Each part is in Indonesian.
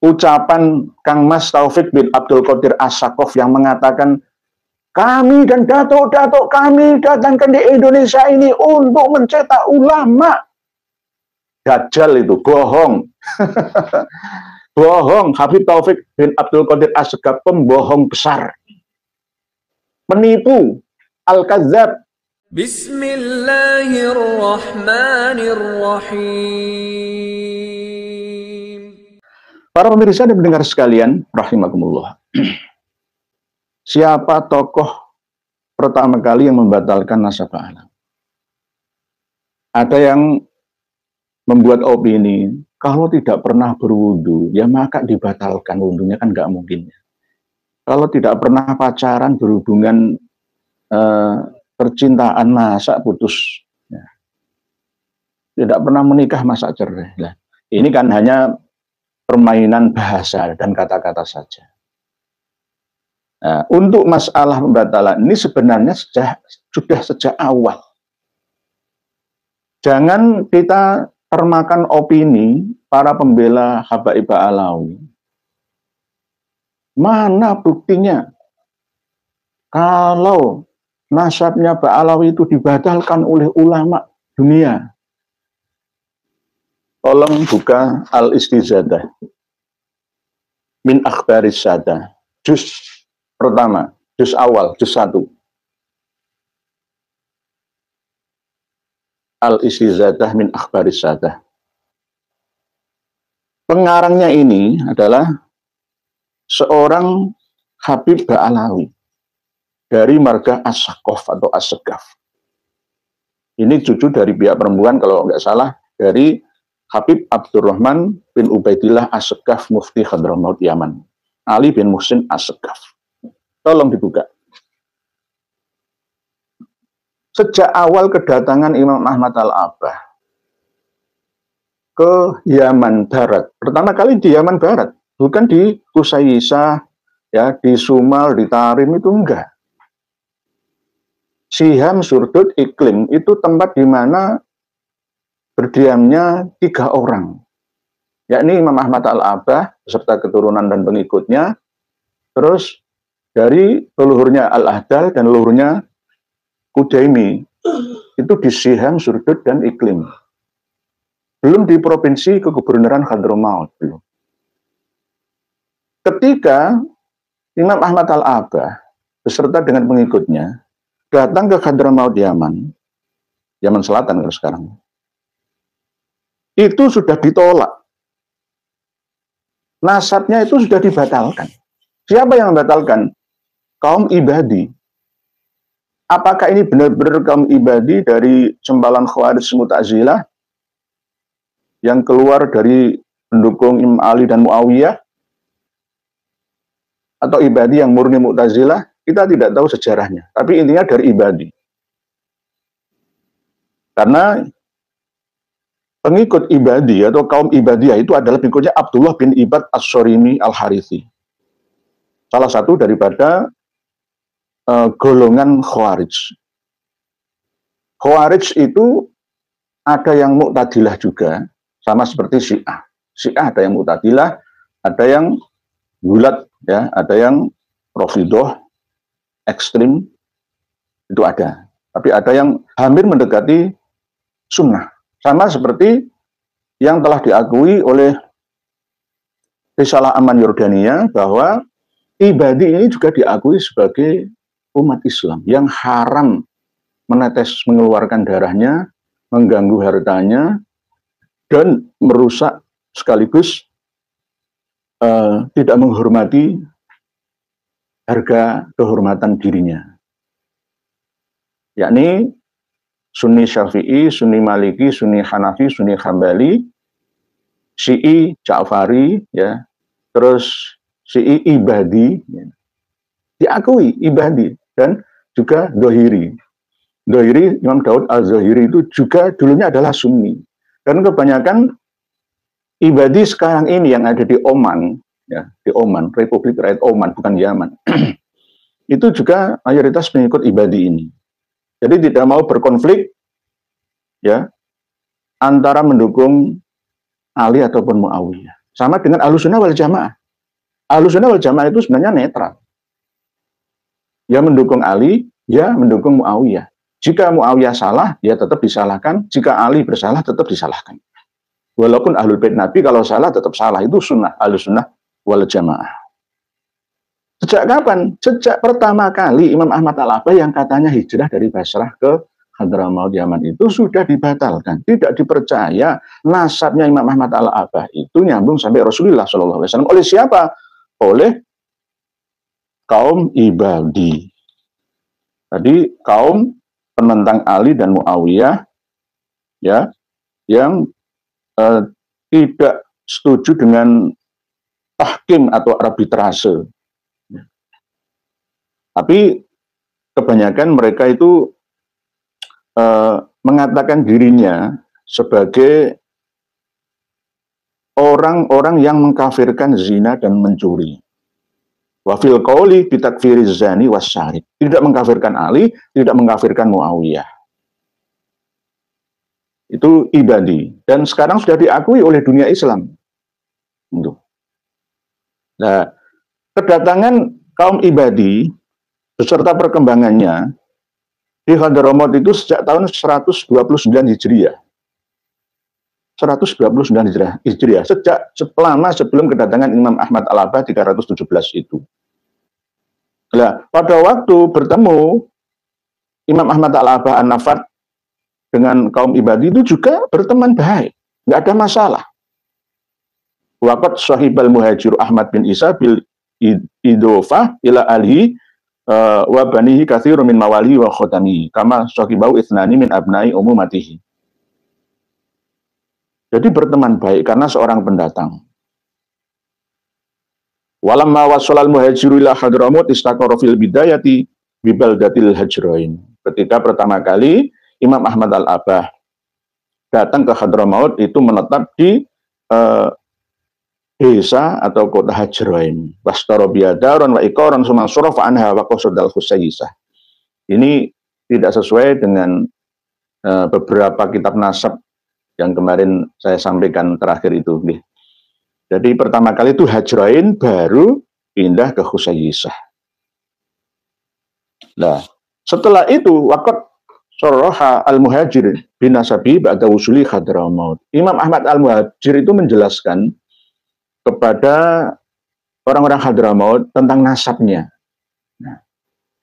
ucapan Kang Mas Taufik bin Abdul Qadir As-Sakaf yang mengatakan, kami dan datuk-datuk kami datangkan di Indonesia ini untuk mencetak ulama. Dajjal itu, bohong. Bohong. Habib Taufik bin Abdul Qadir As-Sakaf pembohong besar. Penipu, al-kadzab. Bismillahirrahmanirrahim. Para pemirsa dan pendengar sekalian, rahimakumullah. Siapa tokoh pertama kali yang membatalkan nasabah alam? Ada yang membuat opini, kalau tidak pernah berwudu, ya maka dibatalkan wudunya, kan nggak mungkin. Kalau tidak pernah pacaran, berhubungan percintaan, masa putus. Ya. Tidak pernah menikah, masa cerai. Nah, ini kan hanya permainan bahasa dan kata-kata saja. Nah, untuk masalah pembatalan ini sebenarnya sudah sejak awal. Jangan kita termakan opini para pembela Habaib Ba'alawi. Mana buktinya kalau nasabnya Ba'alawi itu dibatalkan oleh ulama dunia? Tolong buka Al-Istizadah min Akhbaris Sadah, juz pertama, juz awal, juz 1. Al-Istizadah min Akhbaris Sadah. Pengarangnya ini adalah seorang Habib Ba'alawi dari marga As-Sakaf atau As-Segaf. Ini cucu dari pihak perempuan, kalau nggak salah, dari Habib Abdurrahman bin Ubaidillah As-Segaf, Mufti Hadramaut Yaman. Ali bin Muhsin As-Segaf. Tolong dibuka. Sejak awal kedatangan Imam Ahmad Al-Abbah ke Yaman Barat, pertama kali di Yaman Barat, bukan di Kusaisah, ya, di Sumal, di Tarim, itu enggak. Siham, Surdut, Iklim, itu tempat di mana berdiamnya 3 orang, yakni Imam Ahmad Al-Abbah beserta keturunan dan pengikutnya, terus dari leluhurnya Al-Ahdal dan leluhurnya Kudaimi, itu di Siham, Surdut, dan Iklim. Belum di provinsi kegubernuran Hadramaut, belum. Ketika Imam Ahmad Al-Abbah beserta dengan pengikutnya datang ke Hadramaut Yaman, Yaman Selatan kalau sekarang, itu sudah ditolak. Nasabnya itu sudah dibatalkan. Siapa yang membatalkan? Kaum Ibadi. Apakah ini benar-benar kaum Ibadi dari sempalan Khawarij Mu'tazilah yang keluar dari pendukung Imam Ali dan Muawiyah, atau Ibadi yang murni Mu'tazilah? Kita tidak tahu sejarahnya, tapi intinya dari Ibadi. Karena pengikut Ibadi atau kaum Ibadiyah itu adalah pengikutnya Abdullah bin Ibad As-Sorimi Al-Harithi, salah satu daripada golongan Khawarij. Khawarij itu ada yang Mu'tadilah juga, sama seperti Syiah. Syiah ada yang Mu'tadilah, ada yang Gulat, ya, ada yang Rafidah, ekstrim, itu ada. Tapi ada yang hampir mendekati sunnah. Sama seperti yang telah diakui oleh Risalah Aman Yordania, bahwa Ibadi ini juga diakui sebagai umat Islam yang haram menetes, mengeluarkan darahnya, mengganggu hartanya, dan merusak sekaligus tidak menghormati harga kehormatan dirinya. Yakni Sunni Syafi'i, Sunni Maliki, Sunni Hanafi, Sunni Hambali, Syi'i Ja'fari, ya, terus Syi'i Ibadi, ya, diakui Ibadi, dan juga Dohiri. Dohiri, Imam Daud Al-Zohiri itu juga dulunya adalah Sunni. Dan kebanyakan Ibadi sekarang ini yang ada di Oman, ya, di Oman, Republik Rakyat Oman, bukan Yaman, itu juga mayoritas pengikut Ibadi ini. Jadi tidak mau berkonflik, ya, antara mendukung Ali ataupun Muawiyah. Sama dengan Ahlussunnah wal Jamaah. Ahlussunnah wal Jamaah itu sebenarnya netral. Ya mendukung Ali, ya mendukung Muawiyah. Jika Muawiyah salah, ya tetap disalahkan. Jika Ali bersalah, tetap disalahkan. Walaupun Ahlul Bait Nabi kalau salah, tetap salah. Itu sunnah Ahlussunnah wal Jamaah. Sejak kapan? Sejak pertama kali Imam Ahmad Al-Abbah yang katanya hijrah dari Basrah ke Hadramaut Yaman itu sudah dibatalkan. Tidak dipercaya nasabnya Imam Ahmad Al-Abbah itu nyambung sampai Rasulullah SAW. Oleh siapa? Oleh kaum Ibadi. Tadi kaum penentang Ali dan Muawiyah, ya, yang tidak setuju dengan tahkim atau arbitrase. Tapi kebanyakan mereka itu mengatakan dirinya sebagai orang-orang yang mengkafirkan zina dan mencuri. Wa fil qauli bitakfiri zani wasyarib. Tidak mengkafirkan Ali, tidak mengkafirkan Muawiyah. Itu Ibadi. Dan sekarang sudah diakui oleh dunia Islam. Nah, kedatangan kaum Ibadi beserta perkembangannya di Hadramaut itu sejak tahun 129 Hijriah. 129 Hijriah, sejak lama sebelum kedatangan Imam Ahmad Al-Abbah 317 itu. Nah, pada waktu bertemu Imam Ahmad Al-Abbah An-Nafat dengan kaum Ibadi itu juga berteman baik, nggak ada masalah. Waqat sahibal muhajir Ahmad bin Isa bil idofah ila alihi wa banihi katsirun min mawali wa khotami kama sahibau ithnani min abnai umumatihi. Jadi berteman baik karena seorang pendatang. Walamma wasolal muhajiru ila Hadramaut istaqara fil bidayati bi baldatil Hajrain. Ketika pertama kali Imam Ahmad Al-Abbah datang ke Hadramaut itu menetap di desa atau kota Hajrain. Wastara biadaron wa iqaran summa surafa anha wa qasadal Husayyisah. Ini tidak sesuai dengan beberapa kitab nasab yang kemarin saya sampaikan terakhir itu. Jadi pertama kali itu Hajrain, baru pindah ke Husayyisah. Nah, setelah itu waqat saraha al-muhajir bin nasabi ba'da usuli Hadramaut. Imam Ahmad al-Muhajir itu menjelaskan kepada orang-orang Hadramaut tentang nasabnya. Nah,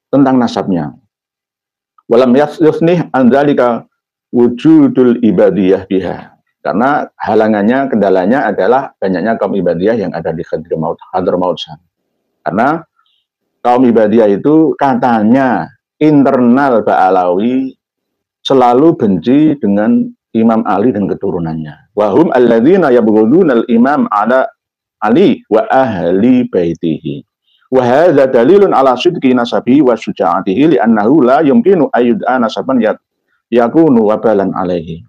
tentang nasabnya. Walam yasnih an dzalika wujudul ibadiyah biha. Karena halangannya, kendalanya adalah banyaknya kaum ibadiyah yang ada di Hadramaut sana. Karena kaum ibadiyah itu katanya internal Ba'alawi selalu benci dengan Imam Ali dan keturunannya. Wahum alladzina yabghuduna al-imam ala Ali wa ahli baitihi. Wa hadza dalilun ala sidqi nasabi wa syuja'atihi li'annahu la yumkinu ayyud'a nasaban yakunu wabalan alaihi.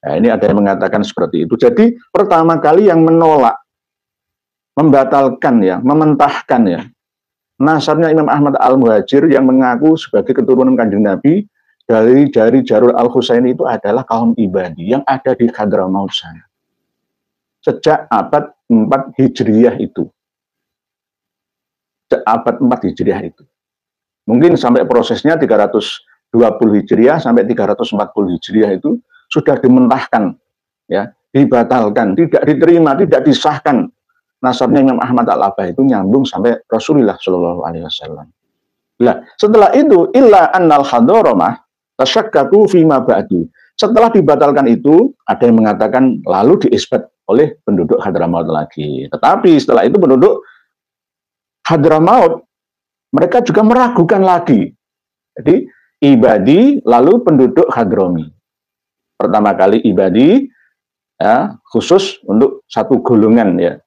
Nah, ini ada yang mengatakan seperti itu. Jadi pertama kali yang menolak, membatalkan ya, mementahkan ya nasabnya Imam Ahmad Al-Muhajir yang mengaku sebagai keturunan Kanjeng Nabi dari Jarul Al-Husaini itu adalah kaum Ibadi yang ada di Hadramaut sana. Sejak abad 4 Hijriah itu. Sejak abad 4 Hijriah itu. Mungkin sampai prosesnya 320 Hijriah sampai 340 Hijriah itu sudah dimentahkan, ya, dibatalkan, tidak diterima, tidak disahkan. Nasabnya Imam Ahmad Al-Abbah itu nyambung sampai Rasulullah Shallallahu Alaihi Wasallam. Nah, setelah itu illa annal Hadramah tasyakkaku fima ba'du. Setelah dibatalkan itu, ada yang mengatakan lalu diisbat oleh penduduk Hadramaut lagi. Tetapi setelah itu penduduk Hadramaut mereka juga meragukan lagi. Jadi Ibadi lalu penduduk Hadrami. Pertama kali Ibadi ya, khusus untuk satu golongan ya,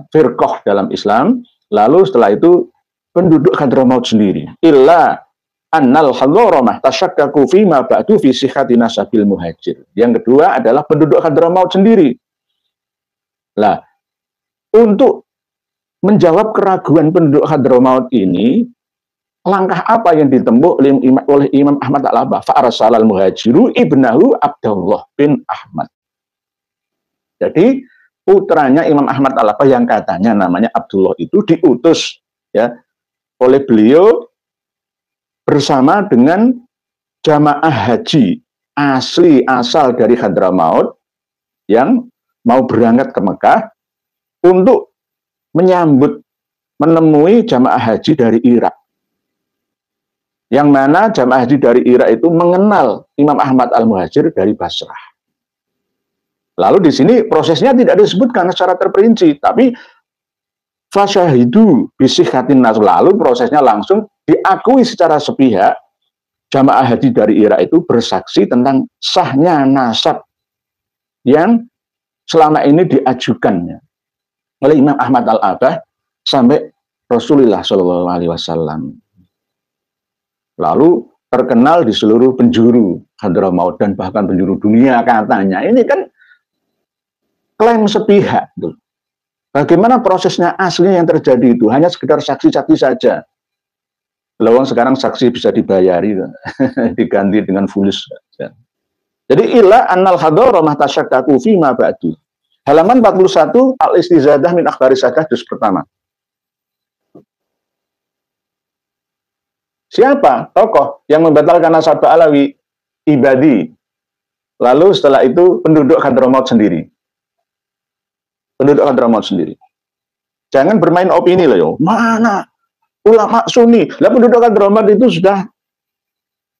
firqah dalam Islam. Lalu setelah itu penduduk Hadramaut sendiri. Illa annal Hadramah tasyakkaku fima ba'du fi sihhati nasabil muhajir. Yang kedua adalah penduduk Hadramaut sendiri. Nah, untuk menjawab keraguan penduduk Hadramaut ini, langkah apa yang ditempuh oleh Imam Ahmad Al-Abbah? Fa'arsal al-muhajiru ibnahu Abdullah bin Ahmad. Jadi putranya Imam Ahmad Al-Abbah yang katanya namanya Abdullah itu diutus ya oleh beliau bersama dengan jamaah haji asli asal dari Hadramaut yang mau berangkat ke Mekah untuk menemui jamaah haji dari Irak. Yang mana jamaah haji dari Irak itu mengenal Imam Ahmad Al-Muhajir dari Basrah. Lalu di sini prosesnya tidak disebutkan secara terperinci, tapi fasyahidu bisihhatin nas, lalu prosesnya langsung diakui secara sepihak. Jamaah haji dari Irak itu bersaksi tentang sahnya nasab yang selama ini diajukannya oleh Imam Ahmad Al-Abbah sampai Rasulullah SAW. Lalu terkenal di seluruh penjuru Hadramaut dan bahkan penjuru dunia katanya. Ini kan klaim sepihak. Bagaimana prosesnya aslinya yang terjadi itu? Hanya sekedar saksi-saksi saja. Lawang sekarang saksi bisa dibayari, diganti dengan fulus. Jadi ila annal hadharamah tasyakkaku fi ma ba'du. Halaman 41 al-istizadah min akhbari sadah juz pertama. Siapa tokoh yang membatalkan nasab Alawi? Ibadi. Lalu setelah itu penduduk Hadramaut sendiri. Penduduk Hadramaut sendiri. Jangan bermain opini loh, yo. Mana ulama Sunni? Lah penduduk Hadramaut itu sudah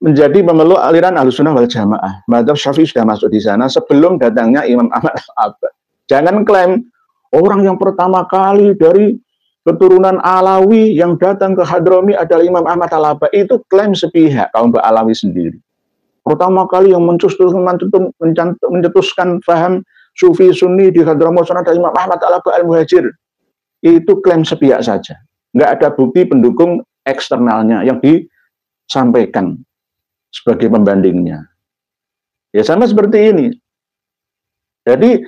menjadi pemeluk aliran Ahlussunnah wal Jamaah. Madzhab Syafi'i sudah masuk di sana sebelum datangnya Imam Ahmad Al-Abbah. Jangan klaim orang yang pertama kali dari keturunan Alawi yang datang ke Hadrami adalah Imam Ahmad Al-Abbah. Itu klaim sepihak kaum Alawi sendiri. Pertama kali yang mencetuskan paham Sufi Sunni di Hadramaut adalah Imam Ahmad Al-Abbah Al-Muhajir. Itu klaim sepihak saja. Nggak ada bukti pendukung eksternalnya yang disampaikan sebagai pembandingnya. Ya sama seperti ini. Jadi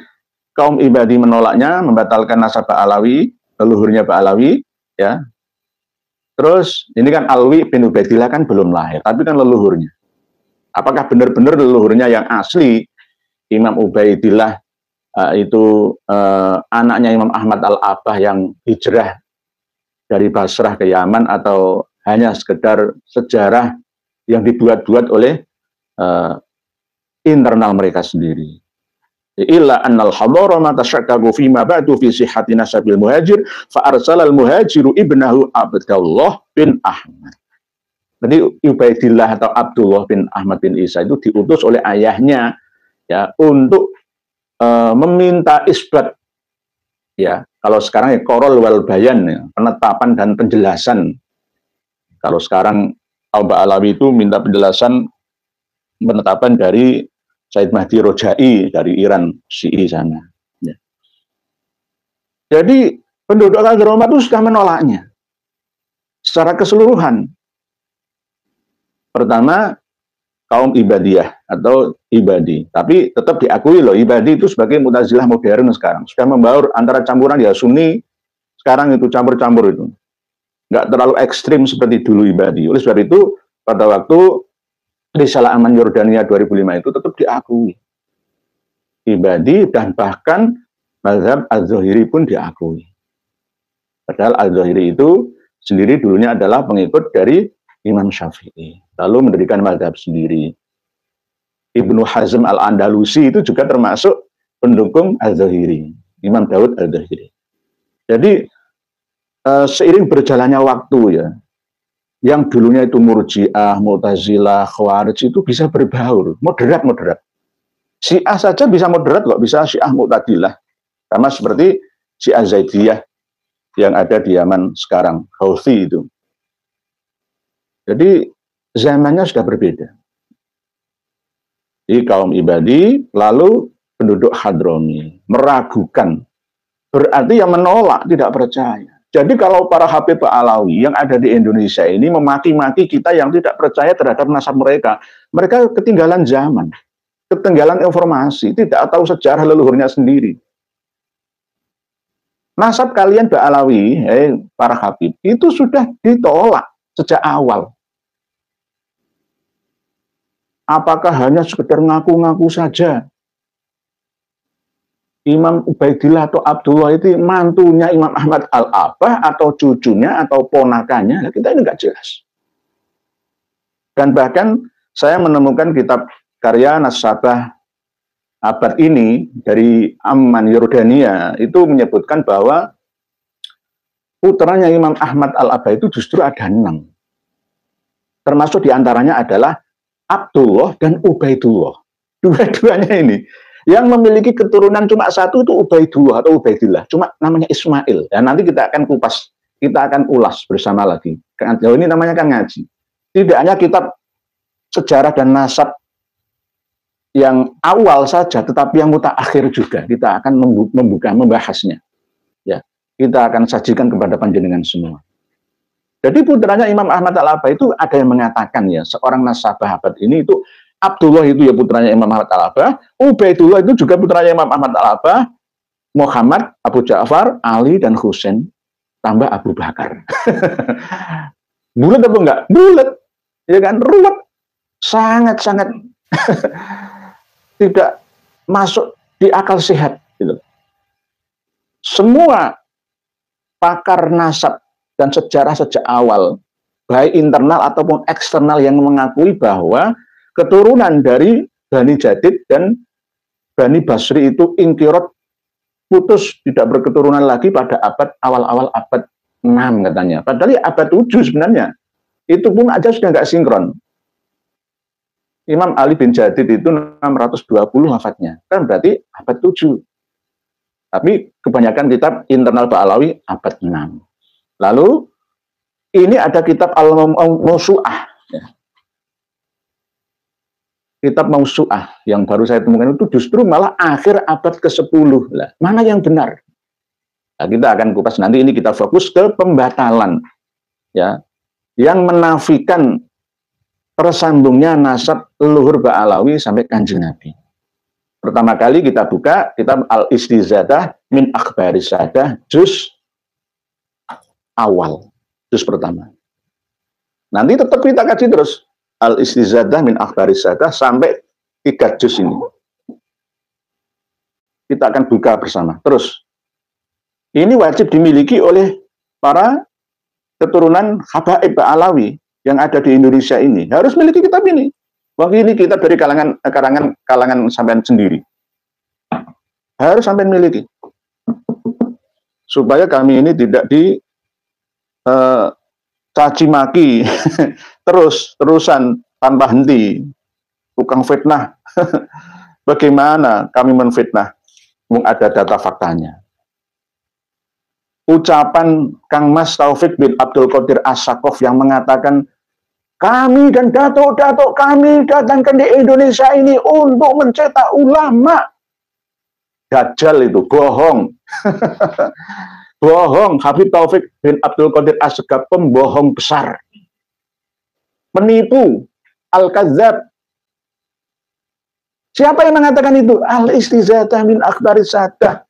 kaum Ibadi menolaknya, membatalkan nasab Alawi, leluhurnya Pak Alawi, ya. Terus ini kan Alwi bin Ubaidillah kan belum lahir, tapi kan leluhurnya. Apakah benar-benar leluhurnya yang asli Imam Ubaidillah itu anaknya Imam Ahmad Al-Abbah yang hijrah dari Basrah ke Yaman, atau hanya sekedar sejarah yang dibuat-buat oleh internal mereka sendiri? Illa annal hadarama tasyakkaku fi ma ba'du fi sihhati nasabil muhajir fa arsalal muhajiru ibnahu Abdullah bin Ahmad. Jadi Ubaidillah atau Abdullah bin Ahmad bin Isa itu diutus oleh ayahnya ya untuk meminta isbat, ya kalau sekarang ya korol wal bayan, ya, penetapan dan penjelasan. Kalau sekarang kaum Alawi itu minta penjelasan penetapan dari Said Mahdi Rojai dari Iran, Syi'i sana. Ya. Jadi penduduk Hadramaut itu sudah menolaknya secara keseluruhan. Pertama kaum Ibadiyah atau Ibadi, tapi tetap diakui loh Ibadi itu sebagai Mu'tazilah modern sekarang. Sudah membaur antara campuran ya Sunni, sekarang itu campur-campur itu. Nggak terlalu ekstrim seperti dulu Ibadi. Oleh sebab itu pada waktu Risalah Aman Yordania 2005 itu tetap diakui Ibadi, dan bahkan mazhab Az-Zahiri pun diakui. Padahal Az-Zahiri itu sendiri dulunya adalah pengikut dari Imam Syafi'i, lalu mendirikan mazhab sendiri. Ibnu Hazm Al-Andalusi itu juga termasuk pendukung Az-Zahiri, Imam Daud Az-Zahiri. Jadi seiring berjalannya waktu ya, yang dulunya itu Murji'ah, Mu'tazilah, Khawarij itu bisa berbaur, moderat-moderat. Syiah saja bisa moderat kok, bisa Syiah Mu'tadilah. Sama seperti Syiah Zaidiyah yang ada di Yaman sekarang, Houthi itu. Jadi zamannya sudah berbeda. Di kaum Ibadi, lalu penduduk Hadrami meragukan. Berarti yang menolak, tidak percaya. Jadi kalau para Habib Alawi yang ada di Indonesia ini memaki-maki kita yang tidak percaya terhadap nasab mereka, mereka ketinggalan zaman, ketinggalan informasi, tidak tahu sejarah leluhurnya sendiri. Nasab kalian Alawi, para Habib, itu sudah ditolak sejak awal. Apakah hanya sekedar ngaku-ngaku saja? Imam Ubaidillah atau Abdullah itu mantunya Imam Ahmad Al-Abah atau cucunya atau ponakannya, nah, kita ini nggak jelas. Dan bahkan saya menemukan kitab karya Nasabah abad ini dari Amman Yordania itu menyebutkan bahwa putranya Imam Ahmad Al-Abah itu justru ada 6. Termasuk diantaranya adalah Abdullah dan Ubaidullah. Dua-duanya ini. Yang memiliki keturunan cuma satu itu Ubaidullah atau Ubaidillah. Cuma namanya Ismail. Dan nanti kita akan kupas, kita akan ulas bersama lagi. Ini namanya kan ngaji. Tidak hanya kitab sejarah dan nasab yang awal saja, tetapi yang mutaakhir juga. Kita akan membahasnya. Ya, kita akan sajikan kepada panjenengan semua. Jadi putranya Imam Ahmad Al-Abah itu ada yang mengatakan ya, seorang nasabah abad ini itu Abdullah itu ya putranya Imam Ahmad Al-Abah, Ubaidullah itu juga putranya Imam Ahmad Al-Abah, Muhammad, Abu Ja'far, Ali dan Husain tambah Abu Bakar. Bulat apa enggak? Bulat. Ya kan, ruwet. Sangat-sangat tidak masuk di akal sehat gitu. Semua pakar nasab dan sejarah sejak awal, baik internal ataupun eksternal, yang mengakui bahwa keturunan dari Bani Jadid dan Bani Basri itu ingkirot, putus, tidak berketurunan lagi pada awal-awal abad 6 katanya. Padahal ya abad 7 sebenarnya. Itu pun aja sudah nggak sinkron. Imam Ali bin Jadid itu 620 wafatnya. Kan berarti abad 7. Tapi kebanyakan kitab internal Ba'alawi abad 6. Lalu ini ada kitab Al-Mawsu'ah. Kitab Mawsu'ah yang baru saya temukan itu justru malah akhir abad ke-10. Lah, mana yang benar? Nah, kita akan kupas nanti. Ini kita fokus ke pembatalan ya, yang menafikan tersambungnya nasab leluhur Ba'alawi sampai Kanjeng Nabi. Pertama kali kita buka kitab Al-Istizadah min Akhbaris Sadah juz awal, juz pertama. Nanti tetap kita kaji terus Al-Istizadah min Akhbaris Sadah sampai 3 juz ini. Kita akan buka bersama. Terus, ini wajib dimiliki oleh para keturunan habaib Ba'alawi yang ada di Indonesia ini. Harus miliki kitab ini. Wah, ini kitab dari kalangan sampean sendiri. Harus sampean miliki. Supaya kami ini tidak di caci maki terusan tanpa henti, tukang fitnah. Bagaimana kami menfitnah? Ada data faktanya. Ucapan Kang Mas Taufik bin Abdul Qadir As-Saqqaf yang mengatakan, kami dan datuk-datuk kami datangkan di Indonesia ini untuk mencetak ulama. Dajjal itu, bohong. Bohong. Habib Taufik bin Abdul Qadir As-Saqqaf pembohong besar. Penipu, al-kadzab. Siapa yang mengatakan itu? Al-Istizadah min Akhbaris Sadah.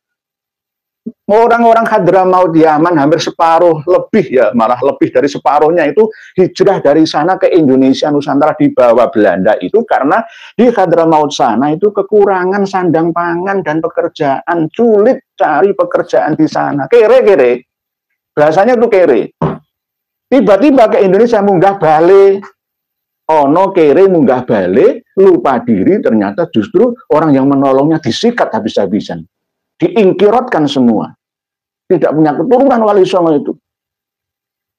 Orang-orang Hadramaut Yaman hampir separuh lebih ya, malah lebih dari separuhnya itu hijrah dari sana ke Indonesia Nusantara di bawah Belanda itu karena di Hadramaut sana itu kekurangan sandang pangan dan pekerjaan, sulit cari pekerjaan di sana. Kere-kere. Bahasanya tuh kere. Tiba-tiba ke Indonesia munggah balik. Ono kere munggah balik, lupa diri, ternyata justru orang yang menolongnya disikat habis-habisan. Diingkirotkan semua. Tidak punya keturunan Wali Songo itu.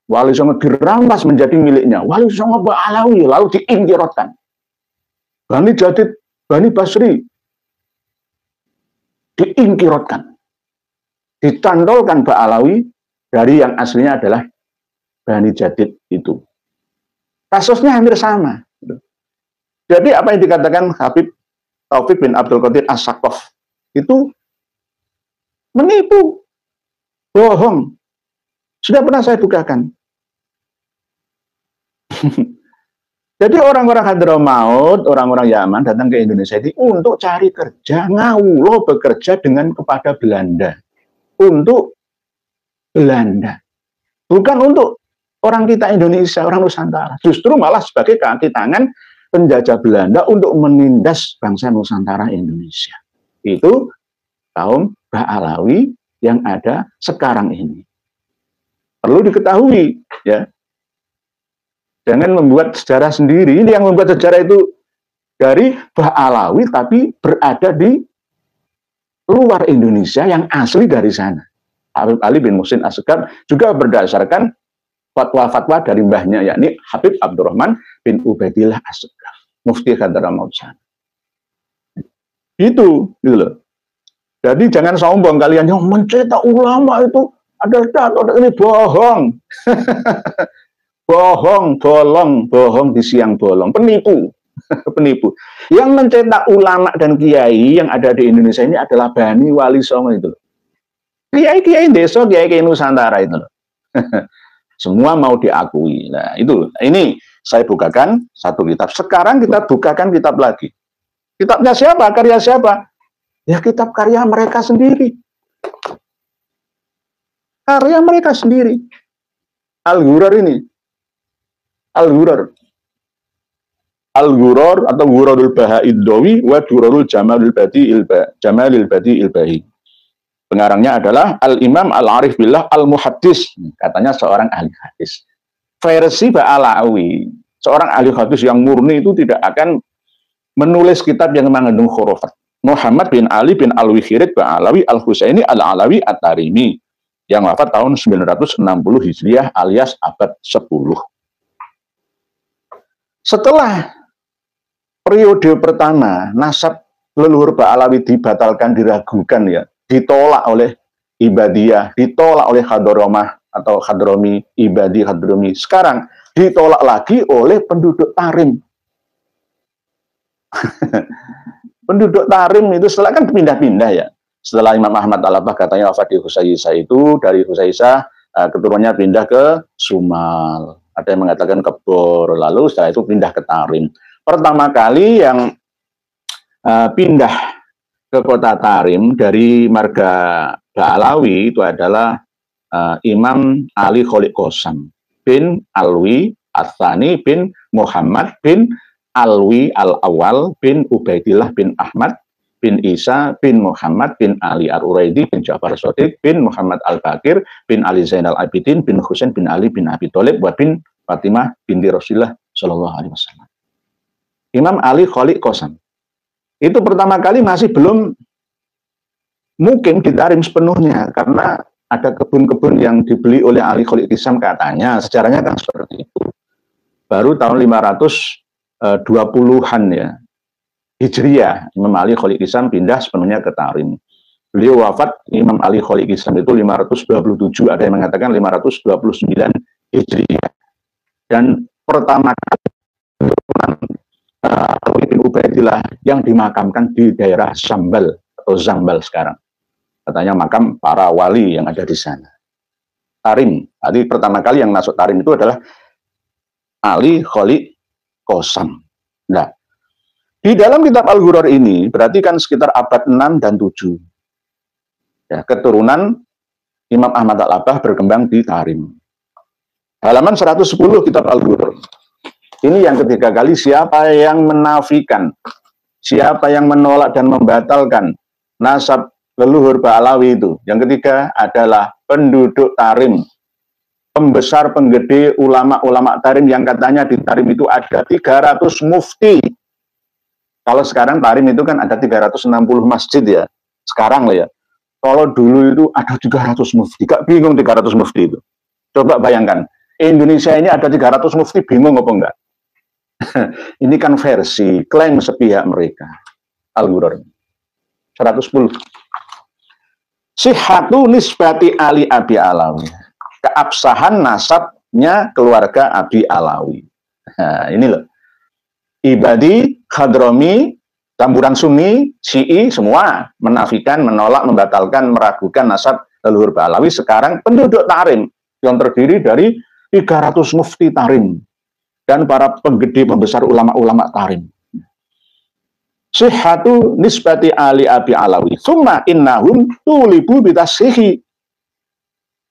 Wali Songo dirampas menjadi miliknya. Wali Songo Ba'alawi lalu diingkirotkan. Bani Jadid, Bani Basri diingkirotkan. Dicantolkan Ba'alawi dari yang aslinya adalah Bani Jadid itu. Kasusnya hampir sama. Jadi apa yang dikatakan Habib Taufik bin Abdul Qadir As-Saqqaf itu menipu, bohong. Sudah pernah saya bukakan. Jadi orang-orang Hadramaut, orang-orang Yaman datang ke Indonesia ini untuk cari kerja, ngawulo bekerja kepada Belanda. Untuk Belanda. Bukan untuk orang kita Indonesia, orang Nusantara. Justru malah sebagai kaki tangan penjajah Belanda untuk menindas bangsa Nusantara Indonesia. Itu kaum Ba'alawi yang ada sekarang ini. Perlu diketahui, ya. Jangan membuat sejarah sendiri. Ini yang membuat sejarah itu dari Ba'alawi tapi berada di luar Indonesia yang asli dari sana. Habib Ali bin Muhsin Asegaf juga berdasarkan fatwa-fatwa dari mbahnya, yakni Habib Abdurrahman bin Ubaidillah Asegaf, Mufti Hadramaut sana. Itu, gitu loh. Jadi jangan sombong kalian yang mencetak ulama itu adalah ini bohong. Bohong, bohong di siang bolong, penipu. Penipu. Yang mencetak ulama dan kiai yang ada di Indonesia ini adalah Bani Wali Songo itu loh. Kiai-kiai desa, kiai-kiai Nusantara itu loh. Semua mau diakui. Nah, itu. Ini saya bukakan satu kitab. Sekarang kita bukakan kitab lagi. Kitabnya siapa? Karya siapa? Ya kitab karya mereka sendiri. Karya mereka sendiri. Al-Ghurar ini. Al-Ghurar. Al-Ghurar atau Ghurarul Baha'id Dawi wa Ghurarul Jamalil Badi Ilbahi. Pengarangnya adalah Al-Imam Al-Arif Billah Al-Muhaddis. Katanya seorang ahli hadis. Versi Ba'alawi. Seorang ahli hadis yang murni itu tidak akan menulis kitab yang mengandung khurafat. Muhammad bin Ali bin Al-Wikhirid Ba'alawi Al-Husaini Al-Alawi At-Tarimi yang wafat tahun 960 Hijriah alias abad 10. Setelah periode pertama, nasab leluhur Ba'alawi dibatalkan, diragukan, ya, ditolak oleh Ibadiyah, ditolak oleh Hadromah atau Hadromi, Ibadi, Hadromi. Sekarang ditolak lagi oleh penduduk Tarim. Penduduk Tarim itu setelah kan pindah-pindah, ya. Setelah Imam Ahmad Al-Abbah katanya wafat di Husaisah itu, dari Husaisah keturunannya pindah ke Sumal. Ada yang mengatakan ke Bor, lalu setelah itu pindah ke Tarim. Pertama kali yang pindah ke kota Tarim dari marga Ba'alawi itu adalah Imam Ali Kholik Qosam bin Alwi Athani bin Muhammad bin Alwi Al-Awal bin Ubaidillah bin Ahmad bin Isa bin Muhammad bin Ali Ar-Uraidi bin Ja'far Shadiq bin Muhammad Al-Bakir bin Ali Zainal Abidin bin Husain bin Ali bin Abi Thalib wa bin Fatimah binti Rasulullah Shallallahu Alaihi Wasallam. Imam Ali Kholik Qosam itu pertama kali masih belum mungkin di Tarim sepenuhnya karena ada kebun-kebun yang dibeli oleh Ali Kholik Qosam katanya, sejarahnya kan seperti itu. Baru tahun 520-an ya Hijriah, Imam Ali Kholik Qosam pindah sepenuhnya ke Tarim. Beliau wafat, Imam Ali Kholik Qosam itu 527, ada yang mengatakan 529 Hijriah. Dan pertama kali bin Ubaidillah yang dimakamkan di daerah Zambal atau Zambal sekarang. Katanya makam para wali yang ada di sana. Tarim. Jadi pertama kali yang masuk Tarim itu adalah Ali Kholik Qosam. Nah, di dalam kitab Al-Ghurar ini berarti kan sekitar abad 6 dan 7. Ya, keturunan Imam Ahmad Al-Abbah berkembang di Tarim. Halaman 110 kitab Al-Ghurar. Ini yang ketiga kali siapa yang menafikan, siapa yang menolak dan membatalkan nasab leluhur Ba'alawi itu. Yang ketiga adalah penduduk Tarim, pembesar penggede ulama-ulama Tarim yang katanya di Tarim itu ada 300 mufti. Kalau sekarang Tarim itu kan ada 360 masjid ya, sekarang lah ya. Kalau dulu itu ada 300 mufti, gak bingung 300 mufti itu. Coba bayangkan, Indonesia ini ada 300 mufti, bingung apa enggak? Ini kan versi klaim sepihak mereka. Al-Ghurar 110. Sihhatu nisbati Ali Abi Alawi, keabsahan nasabnya keluarga Abi Alawi. Nah, ini loh. Ibadi, Hadromi, campuran Sunni, Syi'i, semua menafikan, menolak, membatalkan, meragukan nasab leluhur Ba'alawi. Sekarang penduduk Tarim yang terdiri dari 300 mufti Tarim dan para penggede pembesar ulama-ulama Tarim. Sihhatu nisbati Ali Abi Alawi. Summa innahum tulibu bitasihi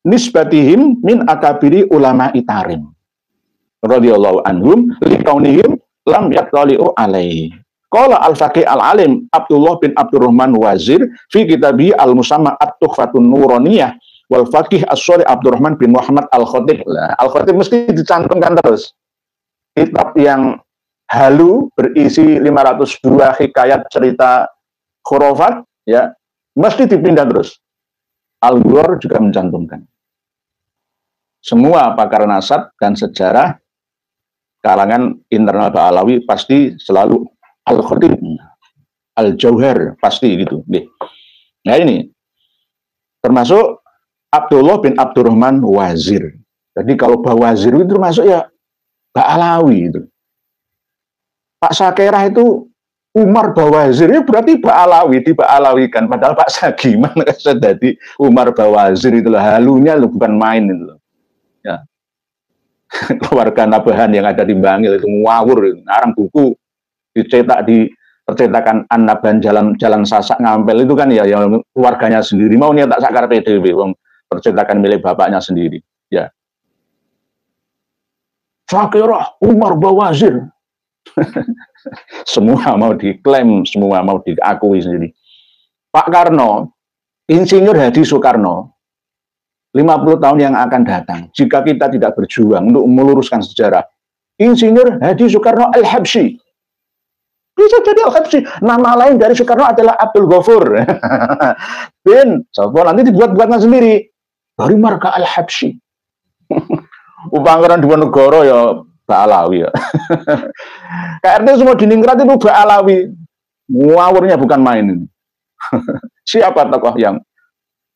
nisbatihim min akabiri ulama Tarim radhiyallahu anhum liqaunihim lam yattali'u alaihi. Qala al-faqih al-alim Abdullah bin Abdurrahman Wazir fi kitabi al-musamma at-tuhfatun nuraniyah wal faqih as-shalih Abdurrahman bin Muhammad al-Khatib. Al-Khatib mesti dicantumkan terus. Kitab yang halu berisi 502 hikayat cerita khurafat ya, mesti dipindah terus. Al-Ghurr juga mencantumkan. Semua pakar nasab dan sejarah kalangan internal Ba'alawi pasti selalu Al-Khatib, Al-Jauhar, pasti gitu. Nah ini, termasuk Abdullah bin Abdurrahman Wazir. Jadi kalau Bawazir itu termasuk ya Ba'alawi itu. Pak Sakerah itu Umar Bawazir, ya berarti Ba'alawi, di-Ba'alawikan. Padahal Pak Sagiman jadi Umar Bawazir, itulah halunya bukan main itu. Ya. Keluarga Nabahan yang ada di Bangil itu ngawur, ngarang buku dicetak di percetakan An-Nabahan Jalan Sasak Ngampel itu kan ya yang keluarganya sendiri mau tak sakar PDW, percetakan milik bapaknya sendiri. Ya. Sakerah Umar Bawazir. Semua mau diklaim, semua mau diakui sendiri. Pak Karno, Insinyur Hadi Soekarno, 50 tahun yang akan datang, jika kita tidak berjuang untuk meluruskan sejarah, Insinyur Hadi Soekarno Al-Habsyi. Bisa jadi Al-Habsyi. Nama lain dari Soekarno adalah Abdul Ghafur. Bin, nanti dibuat-buatkan sendiri. Dari marga Al-Habsyi. Pangeran Diponegoro ya Ba'alawi ya. KRT semua di Ningrat itu Ba'alawi. Ngawurnya bukan main ini. Siapa tokoh yang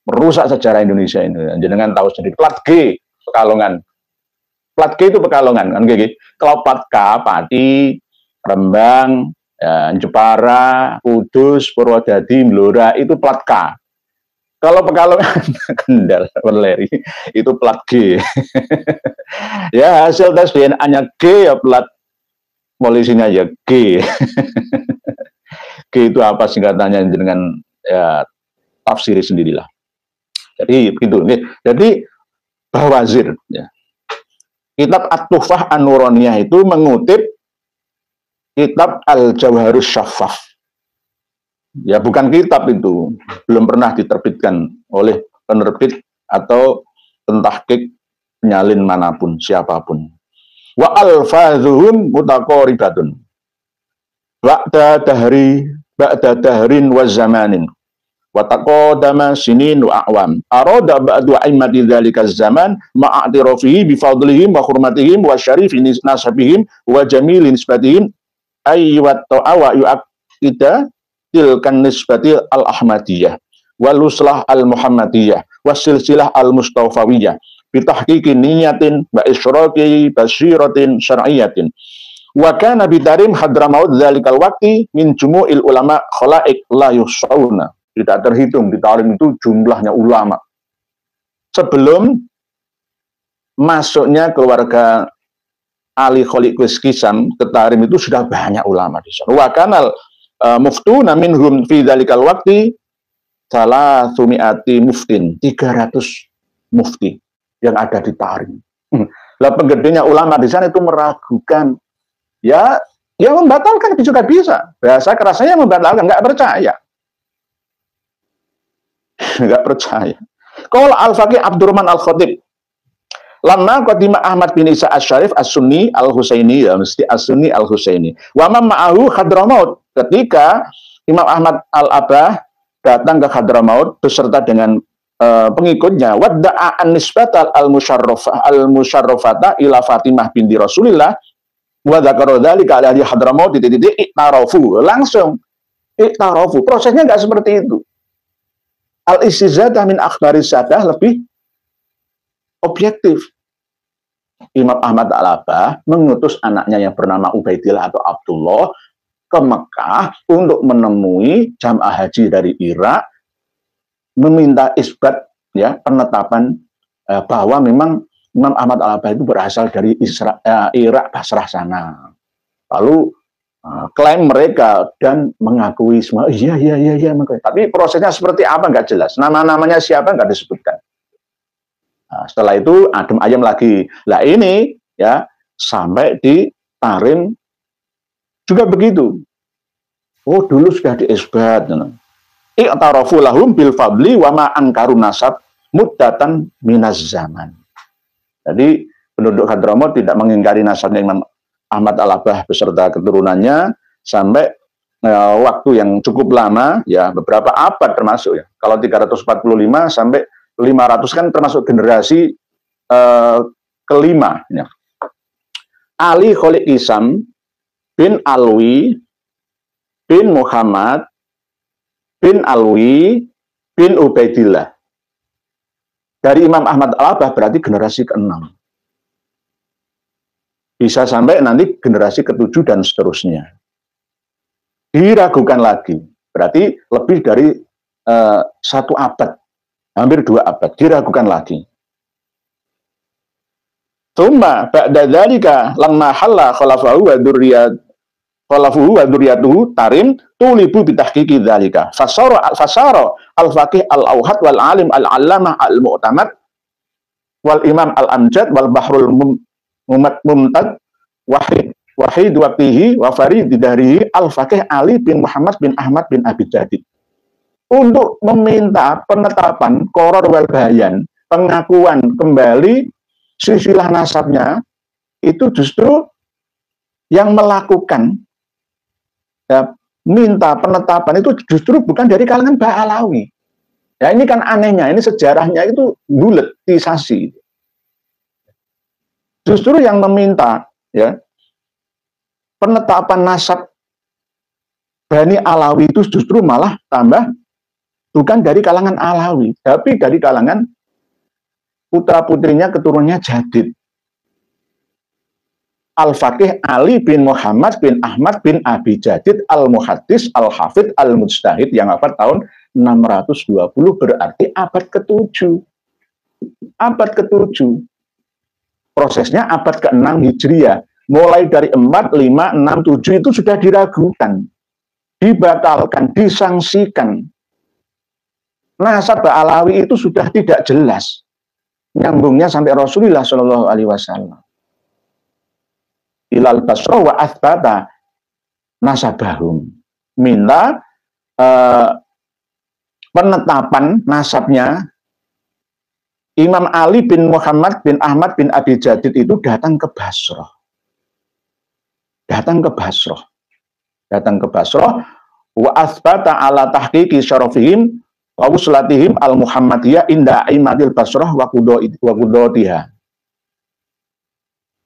merusak sejarah Indonesia ini? Jenengan tahu sendiri. Plat G, Pekalongan. Plat G itu Pekalongan kan gitu. Kalau plat K, Pati, Rembang, ya, Jepara, Kudus, Purwodadi, Blora itu plat K. Kalau Pekalongan, Kendal, Weleri, itu plat G. Ya hasil tes DNA-nya G, ya plat polisinya ya G. G itu apa singkatannya dengan ya, tafsiri sendirilah. Jadi begitu. Jadi Bawazir, ya. Kitab At-Tuhfah An-Nuraniyah itu mengutip kitab Al-Jawharus Syaffaf. Ya bukan kitab itu, belum pernah diterbitkan oleh penerbit atau pentahqiq penyalin manapun, siapapun. Wa alfazuhum mutaqaribatun. Ba'da dahrin wa zamanin. Wa taqadama sinin wa a'wam. Arada ba'du a'immati dzalika zaman ma'atirafihi bi fadlihim wa hurmatihim wa syarifi nasabihim wa jamili nisbatihim ayyat ta'awa yu'aqida tilkan nisbati al-ahmadiyah waluslah al-muhammadiyah wasilsilah al-mustawfawiyah bitahqiqi niyatin wa isyraqi basiratin syar'iyatin wa kana bitarim hadramaut dzalikal waqti min jumu'il ulama khalaik la yusawna. Tidak terhitung di Tarim itu jumlahnya ulama. Sebelum masuknya keluarga Ali Kholiq Kisam ke Tarim itu sudah banyak ulama di sana. Wa kanal muftuna minhum fi dzalikal waqti salasumi'ati muftin, 300 mufti yang ada di Tarim. Lah penggedenya ulama di sana itu meragukan, ya membatalkan juga bisa. Bahasa kerasanya membatalkan, nggak percaya. Nggak percaya. Qala al-faqih Abdurrahman al-Khatib, lama qadima Ahmad bin Isa Asy-Syarif As-Sunni Al-Husaini, ya mesti As-Sunni Al-Husaini. Wa man ma'ahu Hadramaut, ketika Imam Ahmad Al-Abah datang ke Hadramaut beserta dengan pengikutnya, wadda'a an-nisbatal al-musyarrafata ila Fatimah binti Rasulillah wa dzakara dzalika ala Hadramaut iktarafu, langsung iktarafu. Prosesnya nggak seperti itu. Al-istizadah min akhbaris sadah lebih objektif. Imam Ahmad Al-Abah mengutus anaknya yang bernama Ubaidillah atau Abdullah ke Mekah untuk menemui jamaah haji dari Irak, meminta isbat, ya, penetapan bahwa memang Imam Ahmad Al-Abah itu berasal dari Irak, Basrah sana. Lalu klaim mereka dan mengakui semua, iya. Tapi prosesnya seperti apa nggak jelas. Nama-namanya siapa nggak disebutkan. Nah, setelah itu adem ayam lagi. Lah ini ya sampai di Tarim juga begitu. Oh, dulu sudah diisbat. I'tarafu lahum bil fadli wa ma angkaru nasab muddatan minaz zaman. Jadi penduduk Hadramaut tidak mengingkari nasabnya Imam Ahmad Al-Abbah beserta keturunannya sampai waktu yang cukup lama, ya beberapa abad termasuk ya. Kalau 345 sampai 500 kan termasuk generasi kelima. Ya. Ali Kholik Isam bin Alwi bin Muhammad bin Alwi bin Ubaidillah. Dari Imam Ahmad Al-Abbah berarti generasi ke-6. Bisa sampai nanti generasi ke-7 dan seterusnya. Diragukan lagi. Berarti lebih dari 1 abad. Hampir 2 abad. Diragukan lagi. Tsumma ba'da dzalika lamma halla khalafahu wa dzurriyyatuhu tarim tulibu bitahqiqi dzalika. Fasara al-faqih al-awhad wal alim al-allamah al-mu'tamad wal imam al-amjad wal bahrul mumtad wahid waqtihi wa farid darihi al-faqih Ali bin Muhammad bin Ahmad bin Abi Jadid untuk meminta penetapan qoror wal bayan, pengakuan kembali silsilah nasabnya. Itu justru yang melakukan ya, minta penetapan itu justru bukan dari kalangan Ba'alawi. Ya ini kan anehnya, ini sejarahnya itu buletisasi. Justru yang meminta ya penetapan nasab Bani Alawi itu justru malah tambah bukan dari kalangan Alawi, tapi dari kalangan putra-putrinya, keturunannya Jadid. Al-Faqih Ali bin Muhammad bin Ahmad bin Abi Jadid Al-Muhaddis Al-Hafidh Al-Mujtahid yang wafat tahun 620, berarti abad ke-7. Abad ke-7. Prosesnya abad ke-6 Hijriah. Mulai dari 4, 5, 6, 7 itu sudah diragukan, dibatalkan, disangsikan. Nasab Ba'alawi itu sudah tidak jelas. Nyambungnya sampai Rasulullah Shallallahu Alaihi Wasallam. Ilal Basra wa athbata nasabahum. Minta penetapan nasabnya Imam Ali bin Muhammad bin Ahmad bin Abi Jadid itu datang ke Basra. Datang ke Basra. Datang ke Basra wa athbata ala tahqiqi syarafihim wa wuslatihim al-Muhammadiyah inda aimatil Basrah wa qudotiha.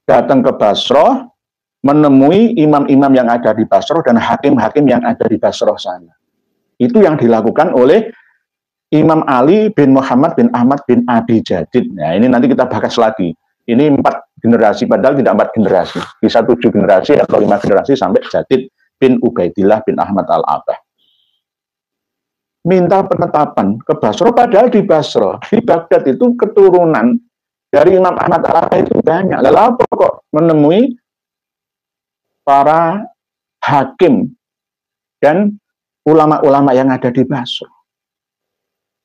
Datang ke Basrah, menemui imam-imam yang ada di Basrah dan hakim-hakim yang ada di Basrah sana. Itu yang dilakukan oleh Imam Ali bin Muhammad bin Ahmad bin Abi Jadid. Nah ini nanti kita bahas lagi. Ini 4 generasi, padahal tidak 4 generasi. Bisa 7 generasi atau 5 generasi sampai Jadid bin Ubaidillah bin Ahmad Al-Abbah. Minta penetapan ke Basra, padahal di Basra, di Baghdad itu keturunan dari Imam Ahmad Al-Abbah itu banyak. Lalu apa kok menemui para hakim dan ulama-ulama yang ada di Basra?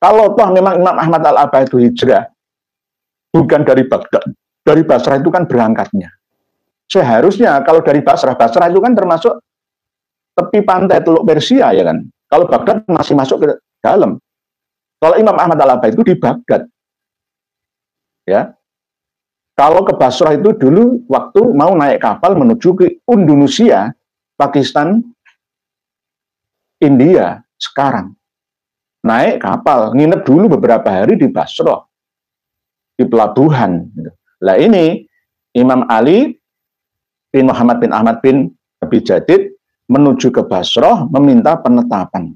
Kalau toh memang Imam Ahmad Al-Abbah itu hijrah, bukan dari Baghdad, dari Basra itu kan berangkatnya. Seharusnya kalau dari Basra, Basra itu kan termasuk tepi pantai Teluk Persia ya kan. Kalau Baghdad masih masuk ke dalam. Kalau Imam Ahmad Al-Abbah itu di Baghdad. Ya. Kalau ke Basrah itu dulu waktu mau naik kapal menuju ke Indonesia, Pakistan, India sekarang. Naik kapal, nginep dulu beberapa hari di Basrah. Di pelabuhan. Lah ini Imam Ali bin Muhammad bin Ahmad bin Abi Jadid menuju ke Basrah meminta penetapan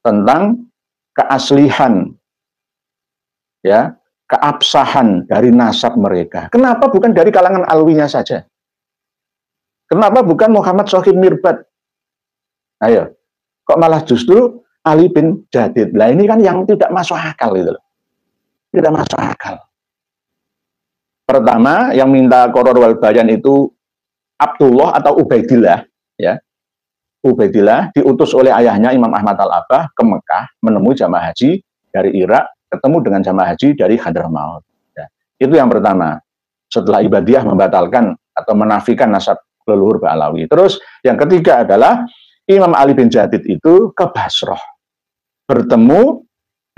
tentang keaslihan ya, keabsahan dari nasab mereka. Kenapa bukan dari kalangan alwinya saja? Kenapa bukan Muhammad Shokib Mirbad? Ayo, kok malah justru Ali bin Jadid? Lah ini kan yang tidak masuk akal itu. Tidak masuk akal. Pertama, yang minta qoror wal bayan itu Abdullah atau Ubaidillah, ya. Ubaidillah diutus oleh ayahnya Imam Ahmad Al-Abbah ke Mekah menemui jamaah haji dari Irak, ketemu dengan jamaah haji dari Hadramaut. Ya. Itu yang pertama. Setelah Ibadiyah membatalkan atau menafikan nasab leluhur Ba'alawi. Terus yang ketiga adalah Imam Ali bin Jadid itu ke Basrah, bertemu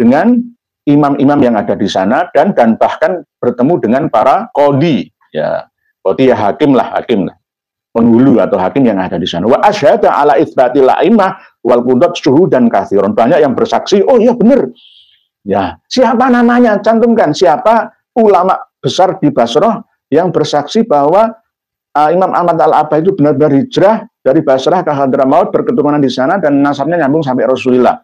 dengan imam-imam yang ada di sana dan bahkan bertemu dengan para qadhi, ya qadhi ya hakim lah, penghulu atau hakim yang ada di sana. Wa asyhada ala itsbatil a'immah wal qudat syuhudan katsiran. Banyak yang bersaksi, oh iya benar. Ya, siapa namanya? Cantumkan siapa ulama besar di Basrah yang bersaksi bahwa Imam Ahmad Al-Abba itu benar-benar hijrah dari Basrah ke Hadramaut, berketurunan di sana dan nasabnya nyambung sampai Rasulullah.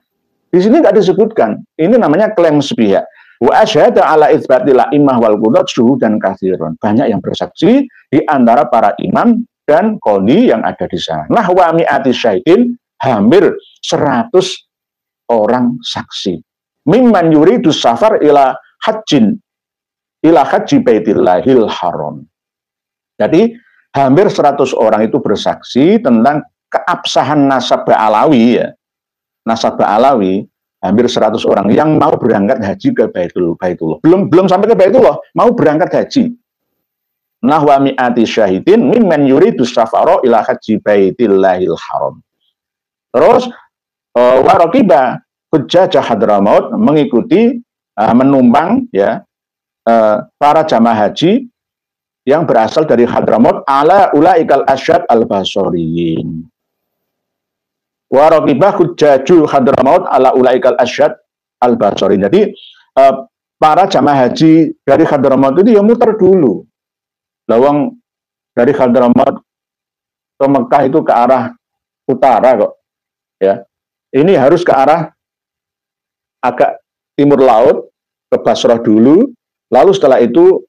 Di sini nggak disebutkan. Ini namanya klaim sepihak. Wa asyhada ala itsbatil a'immah wal qudat syuhudan katsiran. Banyak yang bersaksi di antara para imam dan qadhi yang ada di sana. Nahwa mi'ati syahidin, hampir 100 orang saksi. Mimman yuridus safar ila haji baitillahil haram. Jadi hampir 100 orang itu bersaksi tentang keabsahan nasab Ba'alawi, ya. Nasab Ba'alawi, hampir 100 orang yang mau berangkat haji ke Baitullah. Belum sampai ke Baitullah, mau berangkat haji. Nahwa mi'ati syahidin mimman yuridus safara ila haji baitillahil haram. Terus waraqiba hujjaj Hadramaut, mengikuti menumpang, ya, para jamaah haji yang berasal dari Hadramaut ala ulaikal asyad al-basoriyin. Wa raqibah hujjajul Hadramaut ala ulaikal asyad al-basoriyin. Jadi para jamaah haji dari Hadramaut itu ya muter dulu. Lawang dari Hadramaut ke Mekah itu ke arah utara kok. Ya. Ini harus ke arah agak timur laut, ke Basrah dulu, lalu setelah itu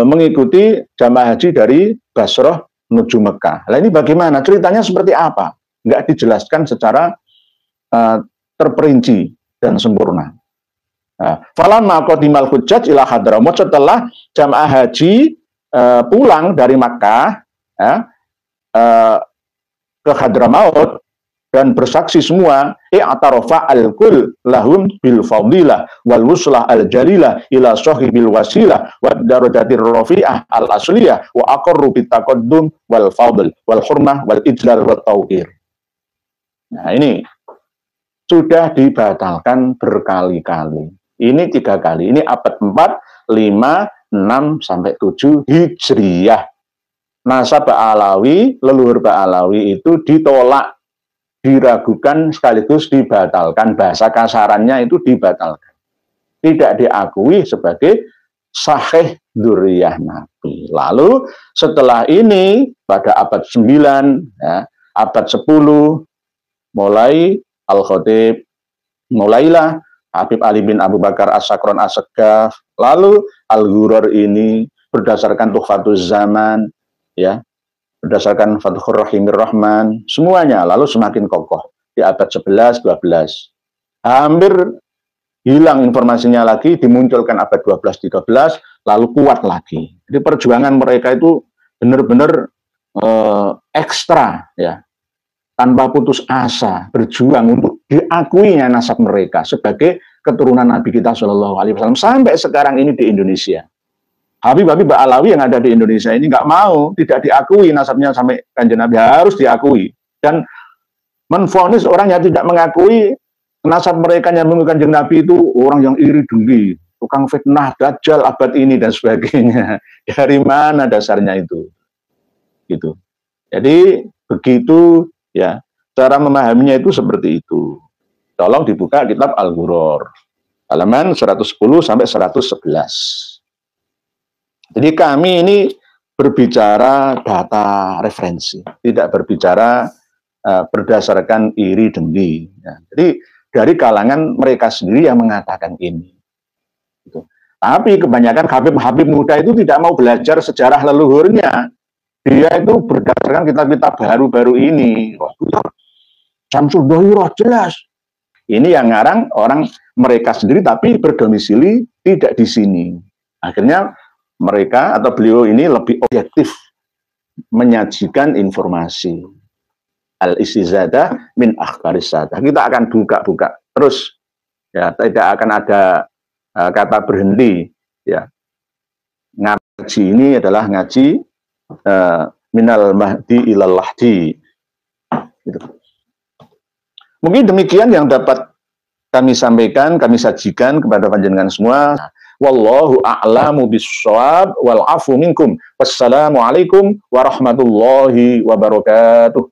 mengikuti jamaah haji dari Basrah menuju Mekah. Nah ini bagaimana? Ceritanya seperti apa? Nggak dijelaskan secara terperinci dan sempurna. Falamma qadimal hujjaj ila Hadramaut, setelah jamaah haji pulang dari Makkah, ya, ke Hadramaut dan bersaksi semua, i'tarafa al-kul lahum bil fadilah wal wuslah al jalilah ila sahibil wasilah wa darajatir rafi'ah al asliyah wa aqarru bit taqaddum wal fadl wal hurmah wal ijlal wat tauqir. Nah, ini sudah dibatalkan berkali-kali. Ini 3 kali. Ini abad 4, 5, 6 sampai 7 Hijriyah. Nasab Ba'alawi, leluhur Ba'alawi itu ditolak, diragukan sekaligus dibatalkan. Bahasa kasarannya itu dibatalkan. Tidak diakui sebagai sahih dzurriyyah Nabi. Lalu setelah ini pada abad 9, ya, abad 10 mulai Al-Khatib, mulailah Habib Ali bin Abu Bakar As-Sakron As-Segaf, lalu Al-Ghurar ini berdasarkan Tuhfatuz Zaman, ya, berdasarkan Fathur Rahimir Rahman, semuanya lalu semakin kokoh di abad 11, 12. Hampir hilang informasinya lagi, dimunculkan abad 12, 13, lalu kuat lagi. Jadi perjuangan mereka itu benar-benar ekstra, ya, tanpa putus asa, berjuang untuk diakuinya nasab mereka sebagai keturunan Nabi kita Shallallahu Alaihi Wasallam sampai sekarang ini di Indonesia. Habib-habib Ba'alawi yang ada di Indonesia ini nggak mau, tidak diakui nasabnya sampai Kanjeng Nabi, harus diakui. Dan menvonis orang yang tidak mengakui nasab mereka nyambung ke Kanjeng Nabi itu orang yang iri dengki, tukang fitnah, dajjal abad ini dan sebagainya. Dari mana dasarnya itu? Gitu. Jadi begitu, ya, cara memahaminya itu seperti itu. Tolong dibuka kitab Al-Ghurar, halaman 110 sampai 111. Jadi kami ini berbicara data referensi, tidak berbicara berdasarkan iri dengki. Ya. Jadi dari kalangan mereka sendiri yang mengatakan ini. Gitu. Tapi kebanyakan habib-habib muda itu tidak mau belajar sejarah leluhurnya. Dia itu berdasarkan kitab-kitab baru-baru ini. Syamsul Dohirah jelas. Ini yang ngarang orang mereka sendiri tapi berdomisili tidak di sini. Akhirnya mereka atau beliau ini lebih objektif menyajikan informasi. Al-istizadah min akhbaris sadah. Kita akan buka-buka terus, ya, tidak akan ada kata berhenti, ya. Ngaji ini adalah ngaji minal mahdi ilal lahdi. Gitu. Mungkin demikian yang dapat kami sampaikan, kami sajikan kepada panjenengan semua. Wallahu a'lamu bissawab wal afu minkum. Wassalamualaikum warahmatullahi wabarakatuh.